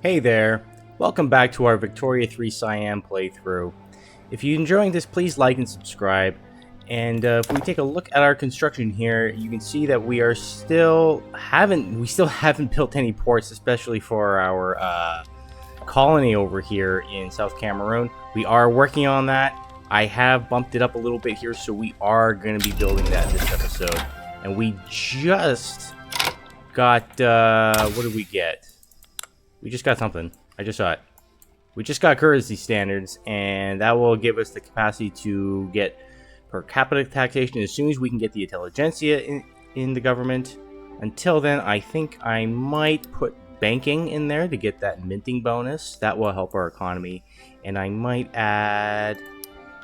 Hey there, welcome back to our Victoria 3 Siam playthrough. If you're enjoying this, please like and subscribe. And if we take a look at our construction here, you can see that we still haven't built any ports, especially for our colony over here in South Cameroon. We are working on that. I have bumped it up a little bit here, so we are going to be building that this episode. And we just got, what did we get? We just got something. I just saw it. We just got currency standards, and that will give us the capacity to get per capita taxation as soon as we can get the intelligentsia in the government. Until then, I think I might put banking in there to get that minting bonus. That will help our economy. And I might add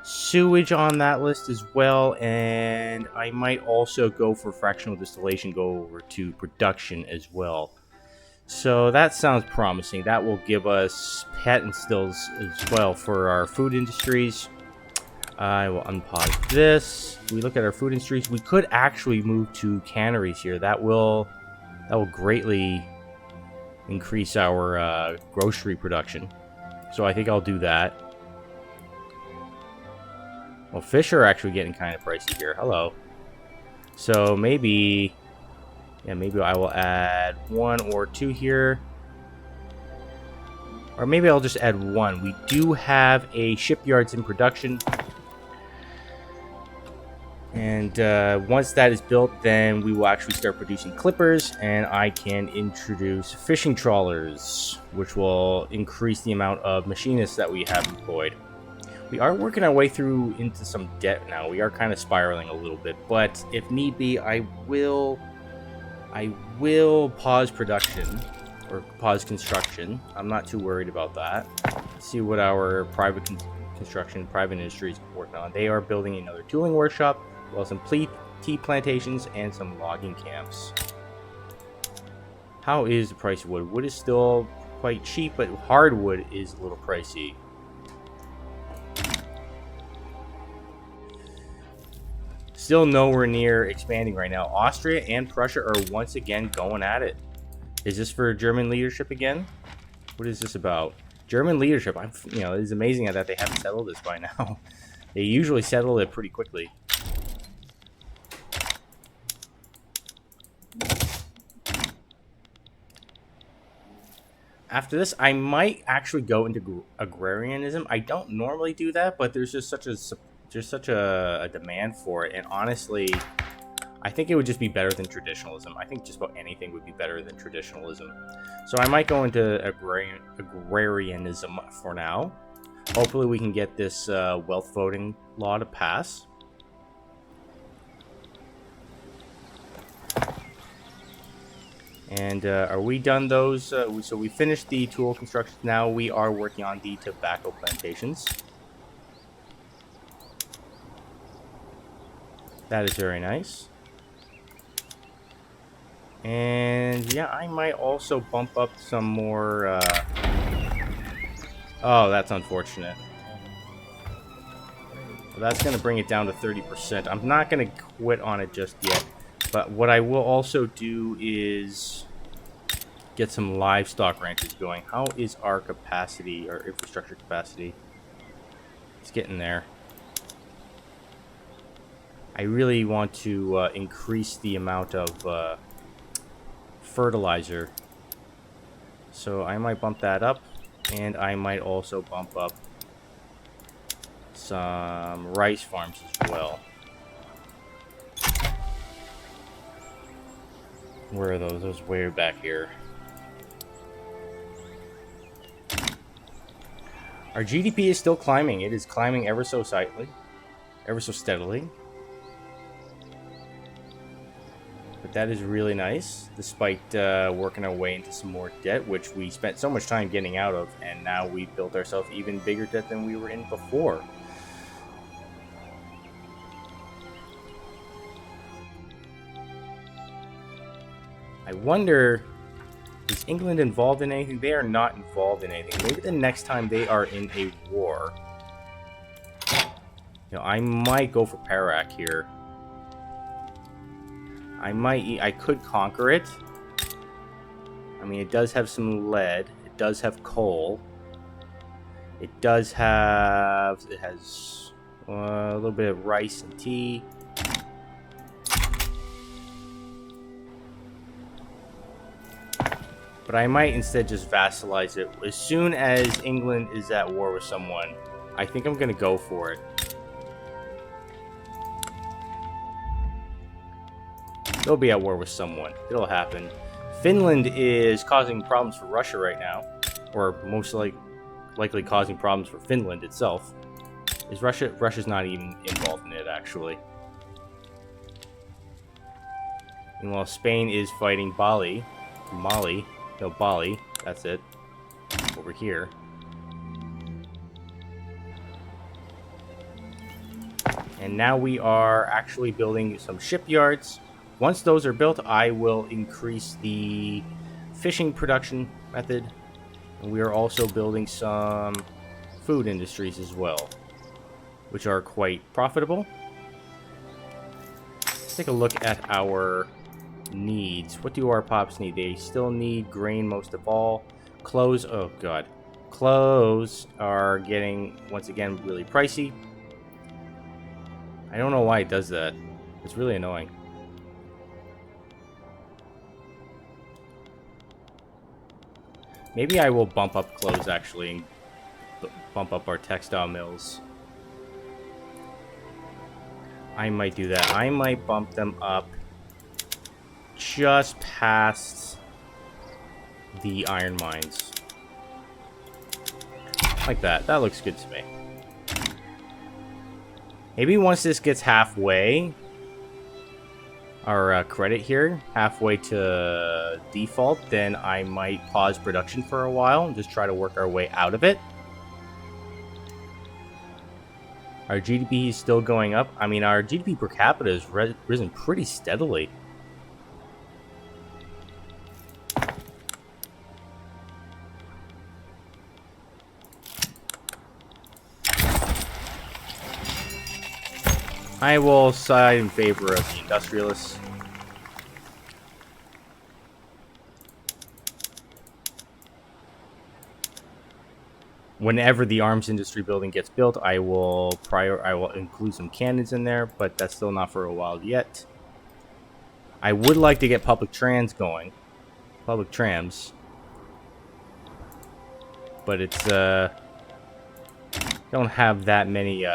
sewage on that list as well, and I might also go for fractional distillation, go over to production as well. So that sounds promising. That will give us patent stills as well for our food industries. I will unpause this. We look at our food industries. We could actually move to canneries here. That will greatly increase our grocery production. So I think I'll do that. Well, fish are actually getting kind of pricey here. Hello. So maybe... yeah, maybe I will add 1 or 2 here. Or maybe I'll just add 1. We do have a shipyards in production. And once that is built, then we will actually start producing clippers. And I can introduce fishing trawlers, which will increase the amount of machinists that we have employed. We are working our way through into some debt now. We are kind of spiraling a little bit. But if need be, I will pause production, or pause construction. I'm not too worried about that. Let's see what our private industry is working on. They are building another tooling workshop, well, some tea plantations, and some logging camps. How is the price of wood? Wood is still quite cheap, but hardwood is a little pricey. Still nowhere near expanding right now. Austria and Prussia are once again going at it. Is this for German leadership again? What is this about? German leadership. It is amazing that they haven't settled this by now. They usually settle it pretty quickly. After this, I might actually go into agrarianism. I don't normally do that, but there's just such a demand for it, and honestly, I think it would just be better than traditionalism. I think just about anything would be better than traditionalism. So I might go into agrarianism for now. Hopefully we can get this wealth voting law to pass. And are we done those? So we finished the tool construction. Now we are working on the tobacco plantations. That is very nice. And yeah, I might also bump up some more... oh, that's unfortunate. Well, that's going to bring it down to 30%. I'm not going to quit on it just yet. But what I will also do is get some livestock ranches going. How is our capacity, our infrastructure capacity? It's getting there. I really want to increase the amount of fertilizer. So I might bump that up. And I might also bump up some rice farms as well. Where are those? Those way back here. Our GDP is still climbing. It is climbing ever so steadily. But that is really nice, despite working our way into some more debt, which we spent so much time getting out of, and now we built ourselves even bigger debt than we were in before. I wonder, is England involved in anything? They are not involved in anything. Maybe the next time they are in a war. I might go for Perak here. I could conquer it. I mean, it does have some lead. It It does have coal. It does have... It has a little bit of rice and tea. But I might instead just vassalize it. As soon as England is at war with someone, I think I'm going to go for it. They'll be at war with someone. It'll happen. Finland is causing problems for Russia right now. Or most likely causing problems for Finland itself. Is Russia's not even involved in it, actually. Meanwhile, Spain is fighting Bali. No, Bali. That's it. Over here. And now we are actually building some shipyards. Once those are built, I will increase the fishing production method. And we are also building some food industries as well, which are quite profitable. Let's take a look at our needs. What do our pops need? They still need grain most of all. Clothes, oh god. Clothes are getting, once again, really pricey. I don't know why it does that. It's really annoying. Maybe I will bump up clothes, actually, and bump up our textile mills. I might do that. I might bump them up just past the iron mines. Like that. That looks good to me. Maybe once this gets halfway, our credit here, halfway to default, then I might pause production for a while and just try to work our way out of it. Our GDP is still going up. I mean, our GDP per capita has risen pretty steadily. I will side in favor of the industrialists. Whenever the arms industry building gets built, I will include some cannons in there, but that's still not for a while yet. I would like to get public trams going. Public trams. But it's don't have that many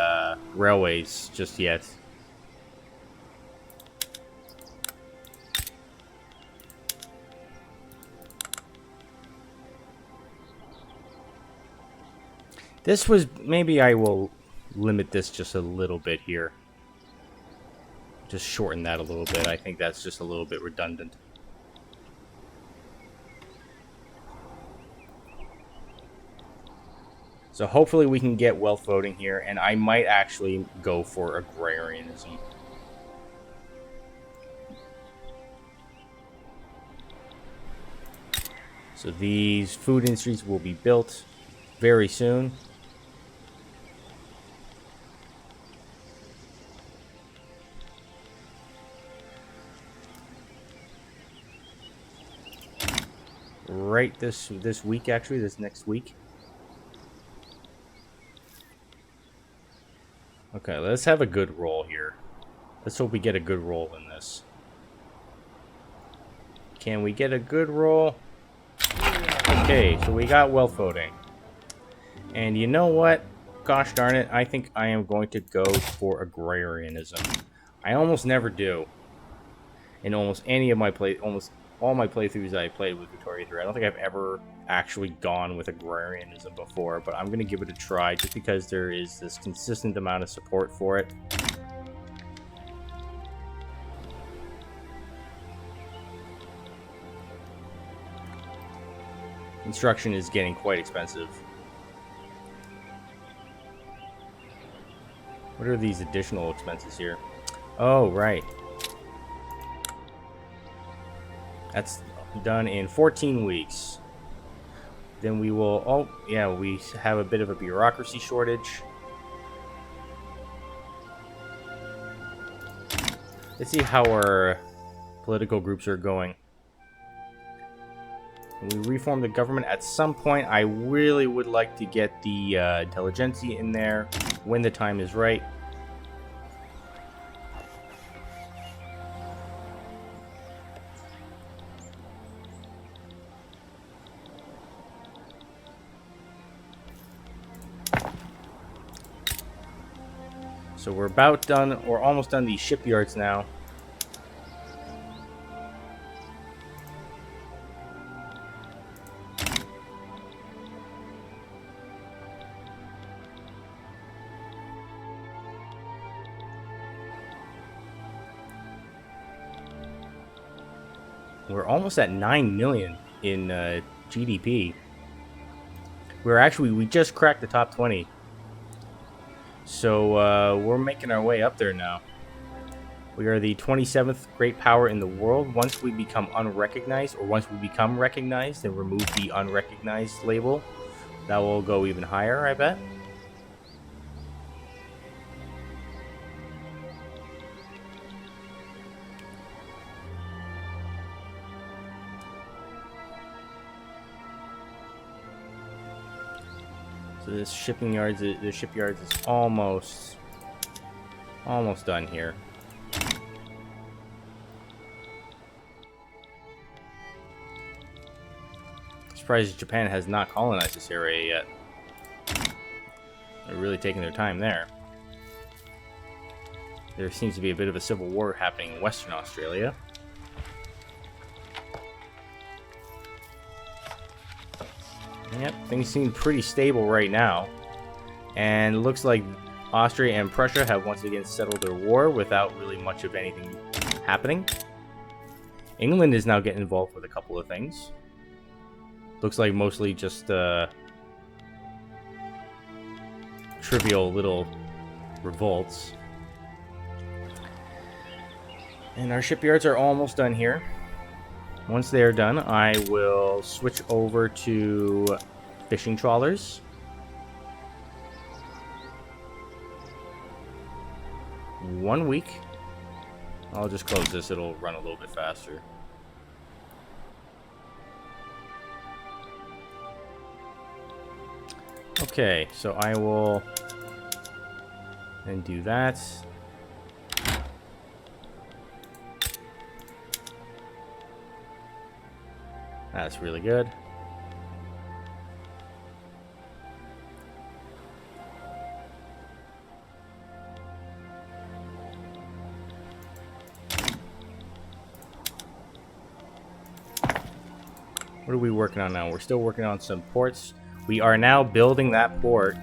railways just yet. This was, maybe I will limit this just a little bit here. Just shorten that a little bit. I think that's just a little bit redundant. So hopefully we can get wealth voting here, and I might actually go for agrarianism. So these food industries will be built very soon. Right this week, actually, this next week. Okay, let's have a good roll here. Let's hope we get a good roll in this. Can we get a good roll? Okay, so we got wealth voting. And you know what? Gosh darn it, I think I am going to go for agrarianism. I almost never do. In almost any of my almost all my playthroughs that I played with Victoria 3, I don't think I've ever actually gone with agrarianism before, but I'm going to give it a try just because there is this consistent amount of support for it. Construction is getting quite expensive. What are these additional expenses here? Oh, right. That's done in 14 weeks. Then we will... Oh, yeah, we have a bit of a bureaucracy shortage. Let's see how our political groups are going. We reform the government at some point. I really would like to get the intelligentsia in there when the time is right. So we're about done, or almost done these shipyards now. We're almost at 9 million in GDP. We just cracked the top 20. So we're making our way up there now. We are the 27th great power in the world. Once we become unrecognized, or once we become recognized and remove the unrecognized label, that will go even higher, I bet. So this the shipyards is almost done here. Surprised Japan has not colonized this area yet. They're really taking their time there. There seems to be a bit of a civil war happening in Western Australia. Yep, things seem pretty stable right now. And it looks like Austria and Prussia have once again settled their war without really much of anything happening. England is now getting involved with a couple of things. Looks like mostly just trivial little revolts. And our shipyards are almost done here. Once they are done, I will switch over to fishing trawlers. One week. I'll just close this, it'll run a little bit faster. Okay, so I will then do that. That's really good. What are we working on now? We're still working on some ports. We are now building that port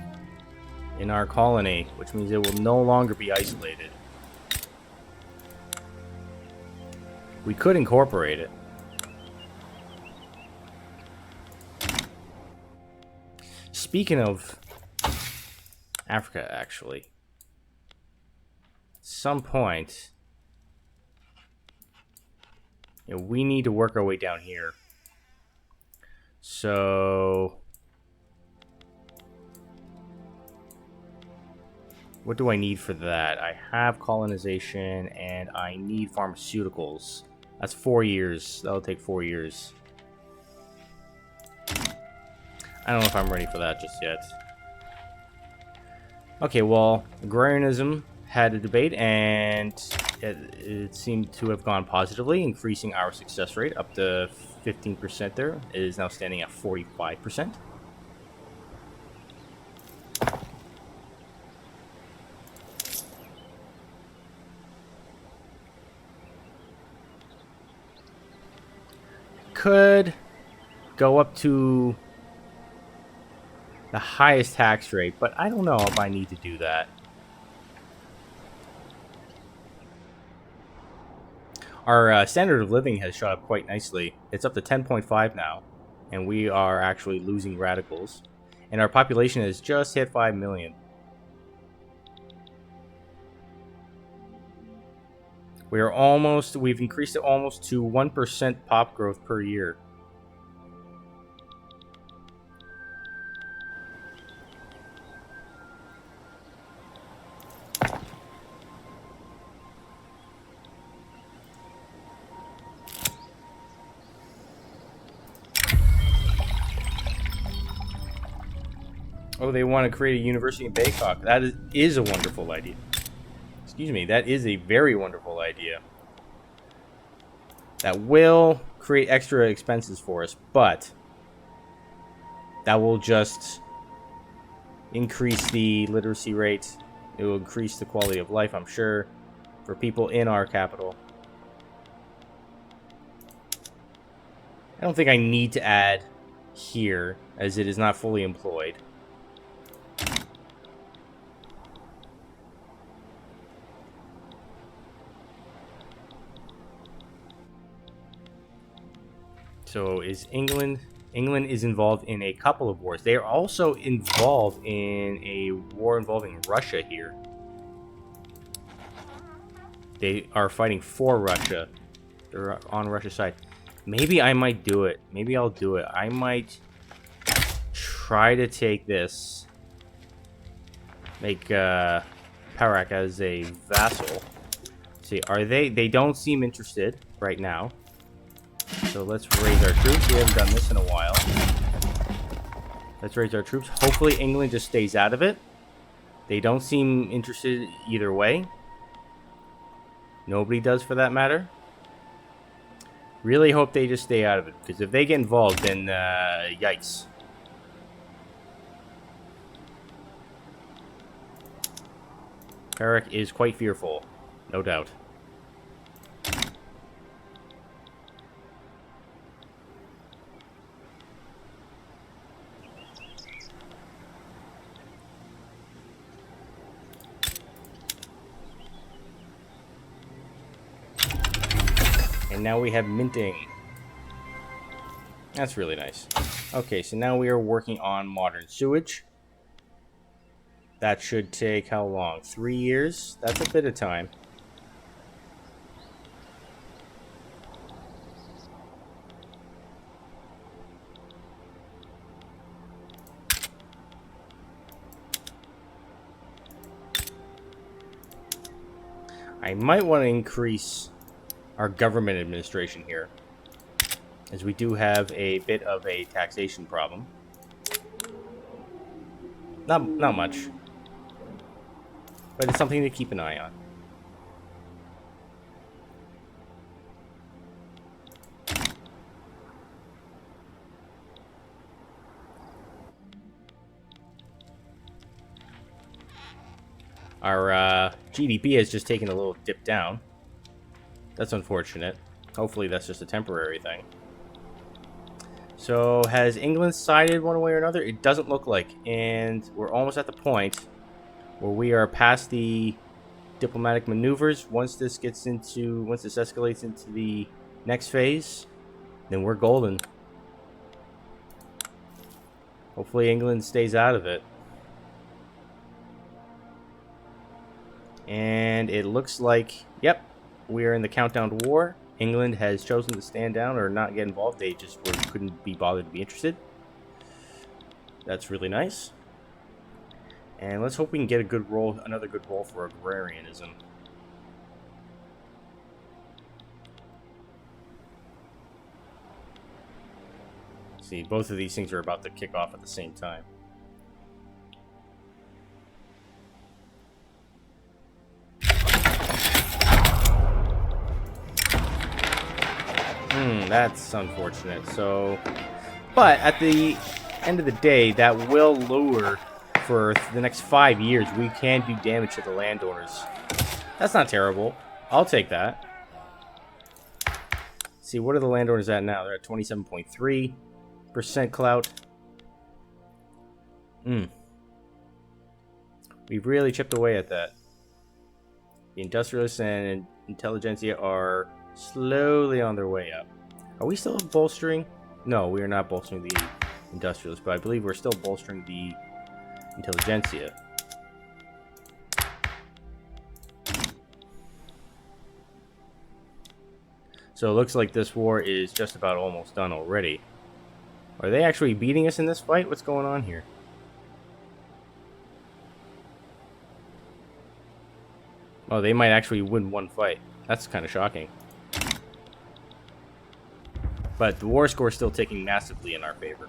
in our colony, which means it will no longer be isolated. We could incorporate it. Speaking of Africa, actually, at some point, we need to work our way down here. So, what do I need for that? I have colonization and I need pharmaceuticals. That's 4 years. That'll take 4 years. I don't know if I'm ready for that just yet. Okay, well, agrarianism had a debate and it seemed to have gone positively, increasing our success rate up to 15% there. It is now standing at 45%. Could go up to the highest tax rate, but I don't know if I need to do that. Our standard of living has shot up quite nicely. It's up to 10.5 now, and we are actually losing radicals. And our population has just hit 5 million. We've increased it almost to 1% pop growth per year. Oh, they want to create a university in Bangkok. That is a wonderful idea. Excuse me, that is a very wonderful idea. That will create extra expenses for us, but that will just increase the literacy rate. It will increase the quality of life, I'm sure, for people in our capital. I don't think I need to add here, as it is not fully employed. So is England... England is involved in a couple of wars. They are also involved in a war involving Russia here. They are fighting for Russia. They're on Russia's side. Maybe I might do it. Maybe I'll do it. I might try to take this. Make Perak as a vassal. See, are they... They don't seem interested right now. So let's raise our troops. We haven't done this in a while. Let's raise our troops. Hopefully England just stays out of it. They don't seem interested either way. Nobody does, for that matter. Really hope they just stay out of it, because if they get involved, then yikes. Perak is quite fearful, no doubt. And now we have minting. That's really nice. Okay, so now we are working on modern sewage. That should take how long? 3 years? That's a bit of time. I might want to increase our government administration here, as we do have a bit of a taxation problem. Not much, but it's something to keep an eye on. Our GDP has just taken a little dip down. That's unfortunate. Hopefully that's just a temporary thing. So, has England sided one way or another? It doesn't look like. And we're almost at the point where we are past the diplomatic maneuvers. Once this escalates into the next phase, then we're golden. Hopefully England stays out of it. And it looks like, yep, we are in the countdown to war. England has chosen to stand down or not get involved. They just couldn't be bothered to be interested. That's really nice. And let's hope we can get a good role, another good role for agrarianism. See, both of these things are about to kick off at the same time. That's unfortunate. So, but at the end of the day, that will lure for the next 5 years. We can do damage to the landowners. That's not terrible. I'll take that. See, what are the landowners at now? They're at 27.3% clout. We've really chipped away at that. The industrialists and intelligentsia are slowly on their way up. Are we still bolstering? No, we are not bolstering the industrialists, but I believe we're still bolstering the intelligentsia. So it looks like this war is just about almost done already. Are they actually beating us in this fight? What's going on here? Oh, they might actually win one fight. That's kind of shocking. But the war score is still taking massively in our favor.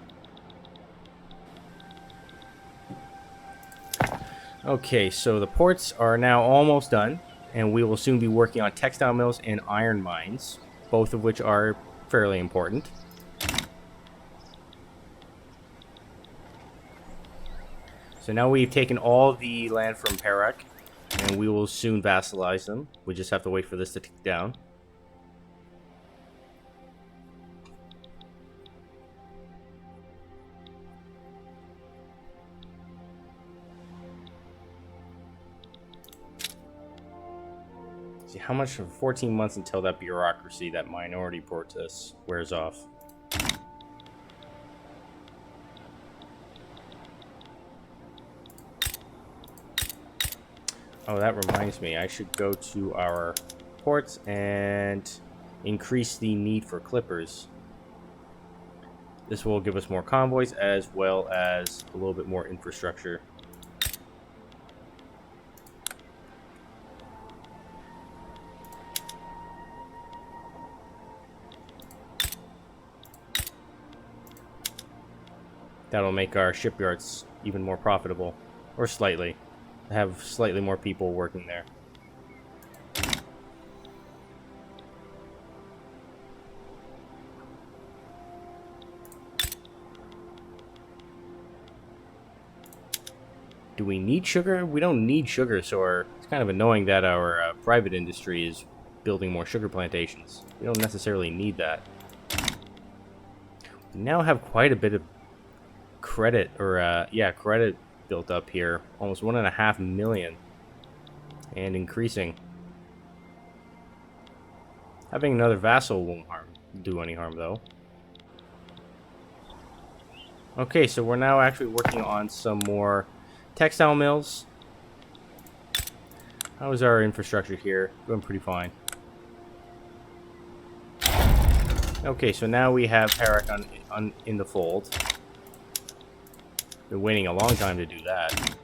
Okay, so the ports are now almost done, and we will soon be working on textile mills and iron mines, both of which are fairly important. So now we've taken all the land from Perak, and we will soon vassalize them. We just have to wait for this to tick down. See, how much? 14 months until that bureaucracy, that minority protest, wears off. Oh, that reminds me. I should go to our ports and increase the need for clippers. This will give us more convoys as well as a little bit more infrastructure. That'll make our shipyards even more profitable, or slightly. Have slightly more people working there. Do we need sugar? We don't need sugar, so it's kind of annoying that our private industry is building more sugar plantations. We don't necessarily need that. We now have quite a bit of credit, or credit built up here. Almost 1.5 million. And increasing. Having another vassal won't do any harm, though. Okay, so we're now actually working on some more textile mills. How is our infrastructure here? Going pretty fine. Okay, so now we have Perak in the fold. Been waiting a long time to do that.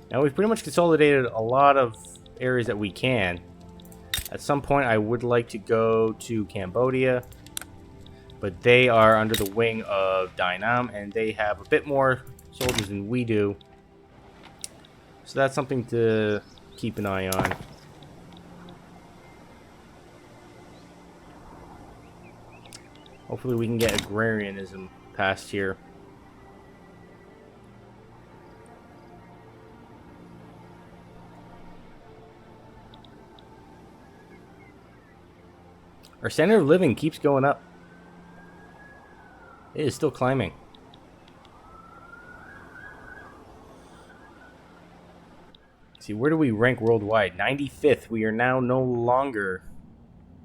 Now we've pretty much consolidated a lot of areas that we can. At some point I would like to go to Cambodia, but they are under the wing of Dynam and they have a bit more soldiers than we do. So that's something to keep an eye on. Hopefully we can get agrarianism passed here. Our standard of living keeps going up. It is still climbing. See, where do we rank worldwide? 95th. We are now no longer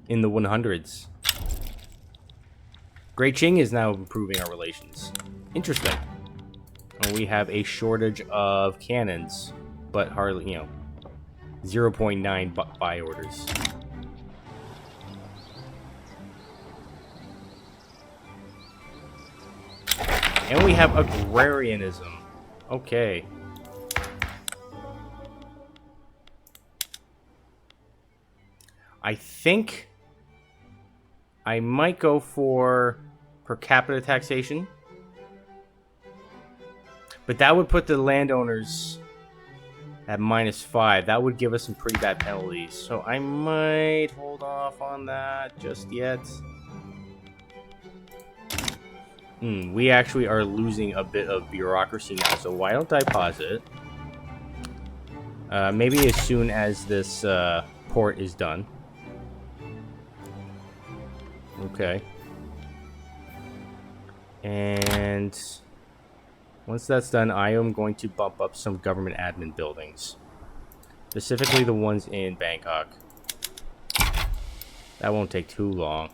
in the 100s. Great Qing is now improving our relations. Interesting. And we have a shortage of cannons, but hardly, 0.9 buy orders. And we have agrarianism. Okay. I think I might go for per capita taxation. But that would put the landowners at -5. That would give us some pretty bad penalties. So I might hold off on that just yet. We actually are losing a bit of bureaucracy now, so why don't I pause it? Maybe as soon as this port is done. Okay. And once that's done, I am going to bump up some government admin buildings. Specifically the ones in Bangkok. That won't take too long.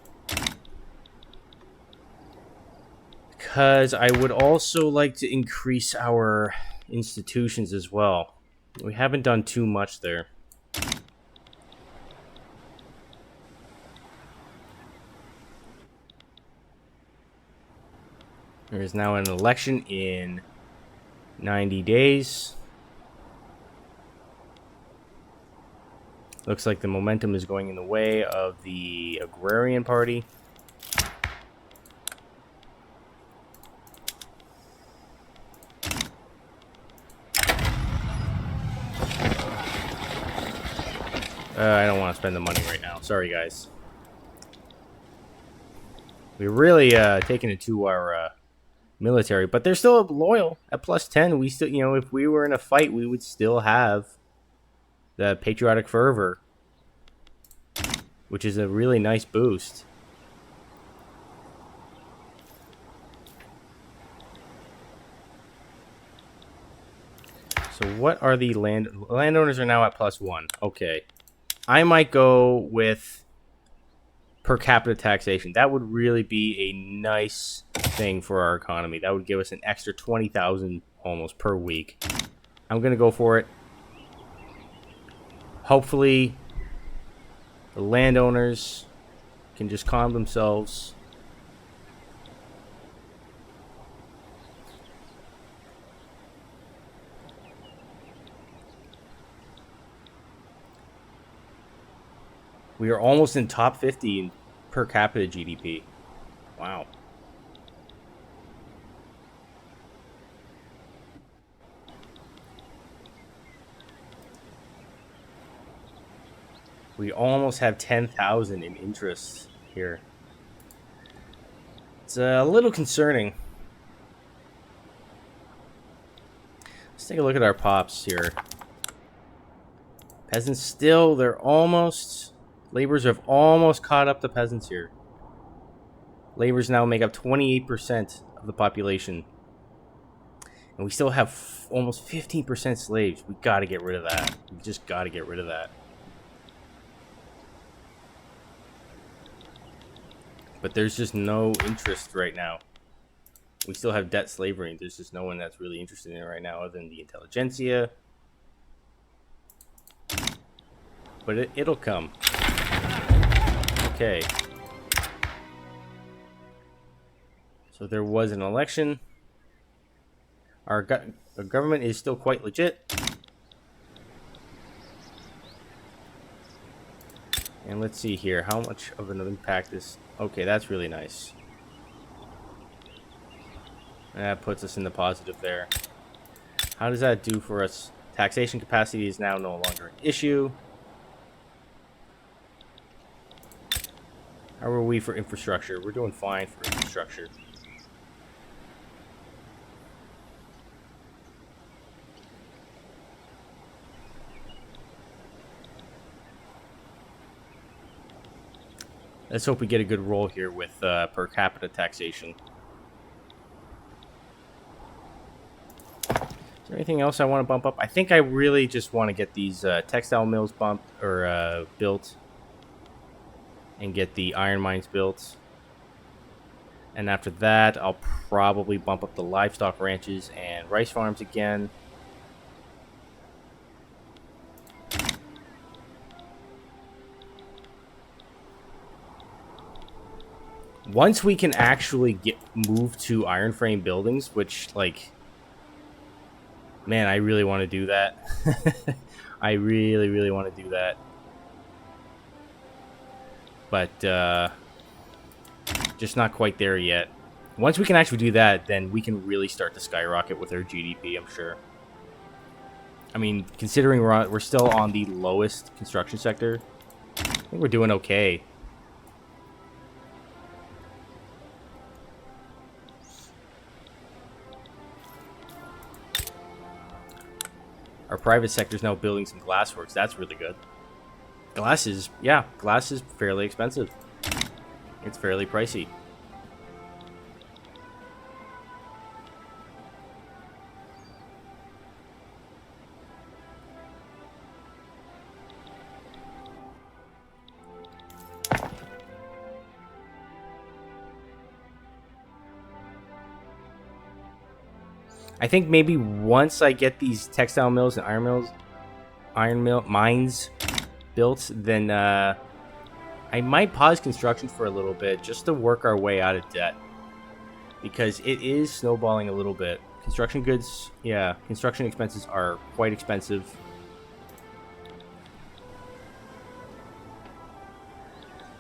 Because I would also like to increase our institutions as well. We haven't done too much there. There is now an election in 90 days. Looks like the momentum is going in the way of the Agrarian Party. I don't want to spend the money right now. Sorry, guys. We're really taking it to our military, but they're still loyal at plus 10. We still, you know, if we were in a fight, we would still have the patriotic fervor, which is a really nice boost. So what are the landowners are now at plus 1. Okay. I might go with per capita taxation. That would really be a nice thing for our economy. That would give us an extra 20,000 almost per week. I'm going to go for it. Hopefully the landowners can just calm themselves. We are almost in top 50 in per capita GDP. Wow. We almost have 10,000 in interest here. It's a little concerning. Let's take a look at our pops here. Peasants still, they're almost... Laborers have almost caught up to peasants here. Laborers now make up 28% of the population. And we still have almost 15% slaves. We gotta get rid of that. We just gotta get rid of that. But there's just no interest right now. We still have debt slavery. There's just no one that's really interested in it right now other than the intelligentsia. But it'll come. Okay. So there was an election. Our government is still quite legit. And let's see here. How much of an impact is... Okay, that's really nice. That puts us in the positive there. How does that do for us? Taxation capacity is now no longer an issue. How are we for infrastructure? We're doing fine for infrastructure. Let's hope we get a good roll here with per capita taxation. Is there anything else I want to bump up? I think I really just want to get these textile mills bumped or built, and get the iron mines built. And after that, I'll probably bump up the livestock ranches and rice farms again. Once we can actually move to iron frame buildings, which, like, man, I really want to do that. I really, really want to do that. But just not quite there yet. Once we can actually do that, then we can really start to skyrocket with our GDP, I'm sure. I mean, considering we're still on the lowest construction sector, I think we're doing okay. Our private sector is now building some glassworks. That's really good. Glass is, yeah, glass is fairly expensive. It's fairly pricey. I think maybe once I get these textile mills and iron mines built, then I might pause construction for a little bit just to work our way out of debt, because it is snowballing a little bit. Construction goods, yeah, construction expenses are quite expensive.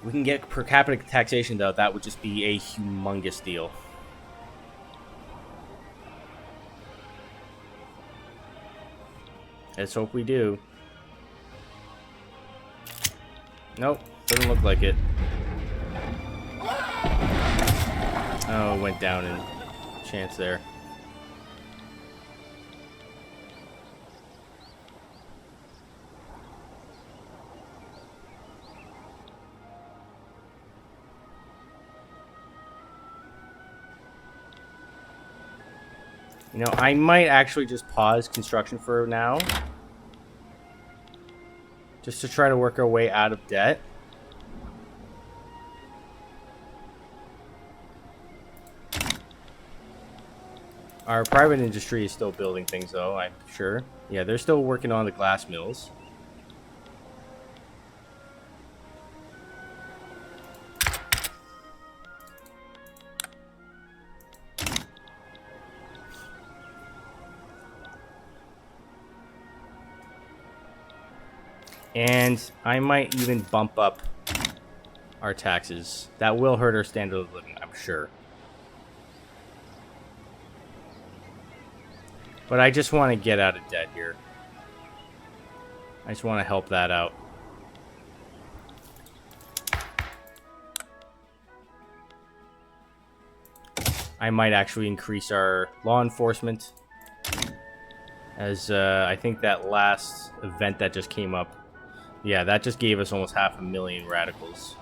We can get per capita taxation though, that would just be a humongous deal. Let's hope we do. Nope, doesn't look like it. Oh, it went down in chance there. You know, I might actually just pause construction for now. Just to try to work our way out of debt. Our private industry is still building things, though, I'm sure. Yeah, they're still working on the glass mills. And I might even bump up our taxes. That will hurt our standard of living, I'm sure. But I just want to get out of debt here. I just want to help that out. I might actually increase our law enforcement. As I think that last event that just came up, yeah, that just gave us almost 500,000 radicals.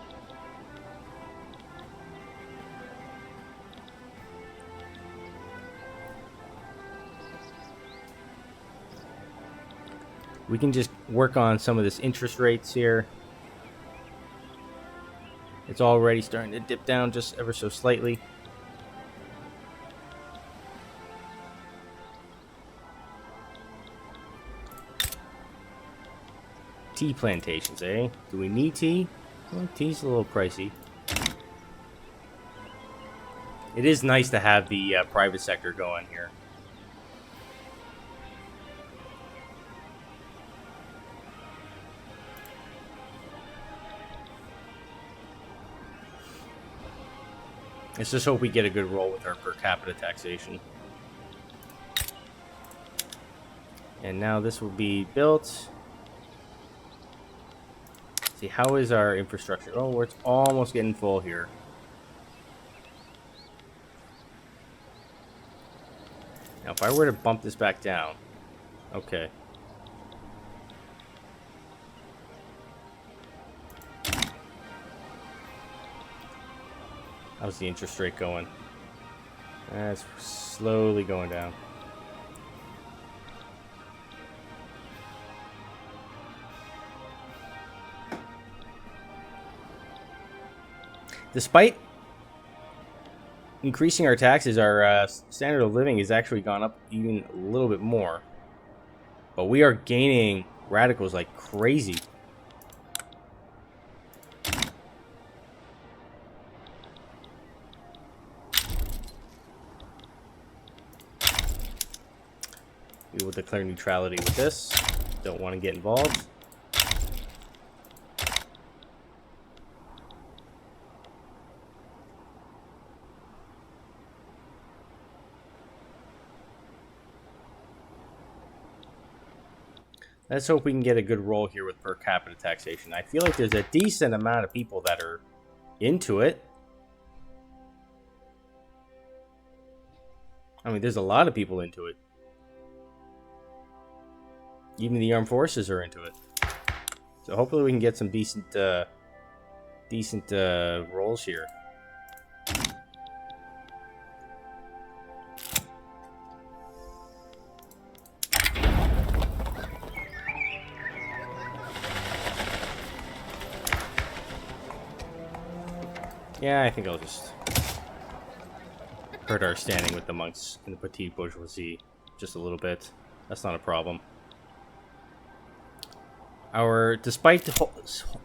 We can just work on some of this interest rates here. It's already starting to dip down just ever so slightly. Tea plantations, eh? Do we need tea? Well, tea's a little pricey. It is nice to have the private sector going here. Let's just hope we get a good roll with our per capita taxation. And now this will be built. See, how is our infrastructure? Oh, it's almost getting full here. Now, if I were to bump this back down, okay. How's the interest rate going? It's slowly going down. Despite increasing our taxes, our standard of living has actually gone up even a little bit more. But we are gaining radicals like crazy. We will declare neutrality with this. Don't want to get involved. Let's hope we can get a good roll here with per capita taxation. I feel like there's a decent amount of people that are into it. I mean, there's a lot of people into it. Even the armed forces are into it. So hopefully we can get some decent rolls here. Yeah, I think I'll just hurt our standing with the monks and the petite bourgeoisie just a little bit. That's not a problem. Despite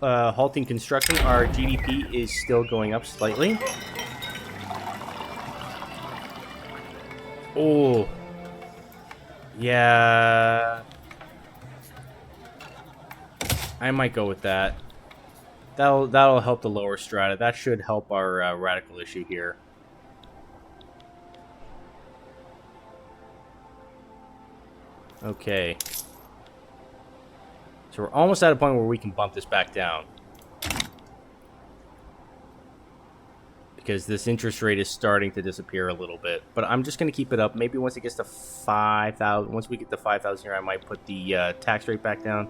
halting construction, our GDP is still going up slightly. Oh, yeah. I might go with that. That'll help the lower strata. That should help our radical issue here. Okay. So we're almost at a point where we can bump this back down. because this interest rate is starting to disappear a little bit. But I'm just going to keep it up. Maybe once it gets to 5,000, once we get to 5,000 here, I might put the tax rate back down.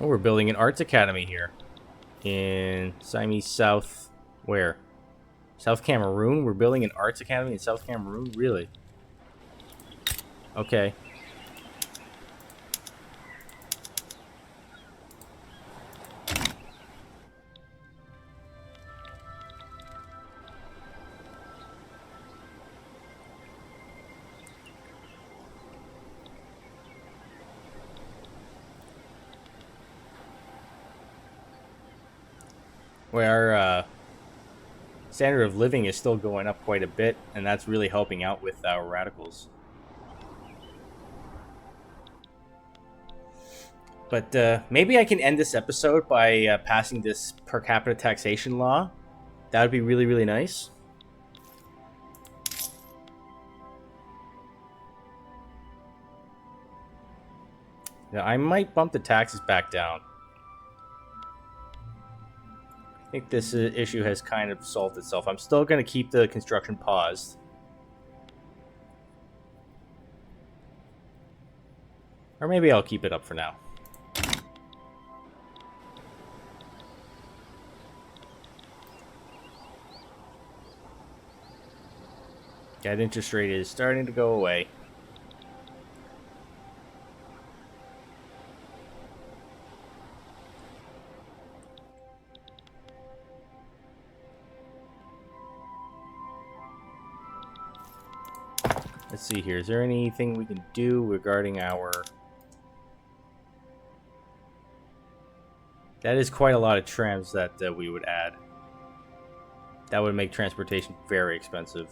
Oh, we're building an arts academy here in Siamese South. Where? South Cameroon? We're building an arts academy in South Cameroon? Really? Okay. Where our standard of living is still going up quite a bit, and that's really helping out with our radicals. But maybe I can end this episode by passing this per capita taxation law. That would be really, really nice. Yeah, I might bump the taxes back down. I think this issue has kind of solved itself. I'm still going to keep the construction paused. Or maybe I'll keep it up for now. That interest rate is starting to go away. Let's see here. Is there anything we can do regarding our... That is quite a lot of trams that we would add. That would make transportation very expensive.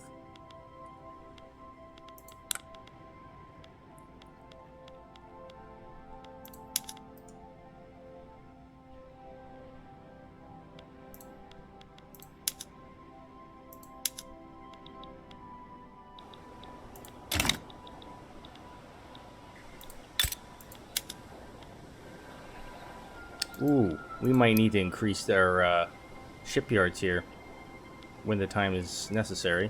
Ooh, we might need to increase their shipyards here when the time is necessary.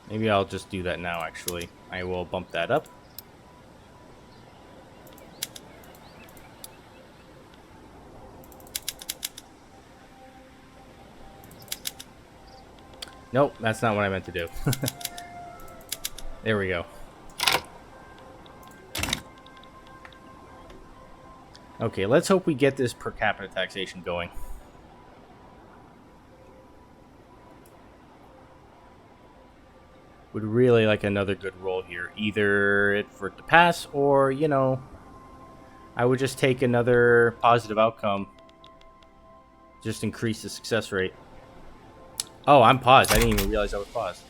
Maybe I'll just do that now, actually. I will bump that up. Nope, that's not what I meant to do. There we go. Okay, let's hope we get this per capita taxation going. Would really like another good roll here. Either for it to pass or, you know, I would just take another positive outcome. Just increase the success rate. Oh, I'm paused. I didn't even realize I was paused.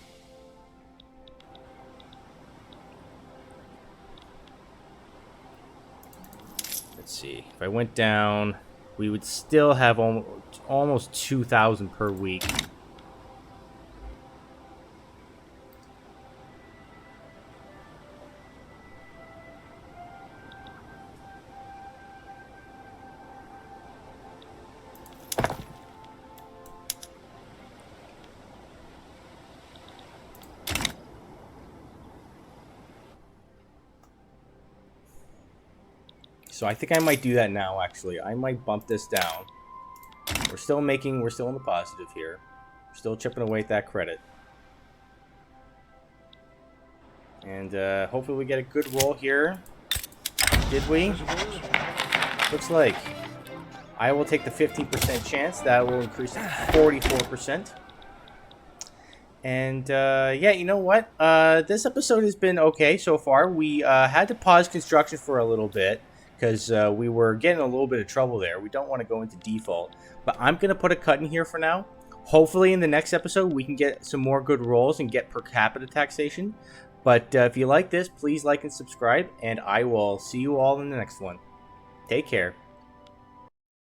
Let's see. If I went down, we would still have almost 2,000 per week. So I think I might do that now, actually. I might bump this down. We're still in the positive here. We're still chipping away at that credit. And hopefully we get a good roll here. Did we? Looks like. I will take the 15% chance. That will increase to 44%. And yeah, you know what? This episode has been okay so far. We had to pause construction for a little bit, because we were getting a little bit of trouble there. We don't want to go into default. But I'm going to put a cut in here for now. Hopefully in the next episode we can get some more good rolls and get per capita taxation. But if you like this, please like and subscribe. And I will see you all in the next one. Take care.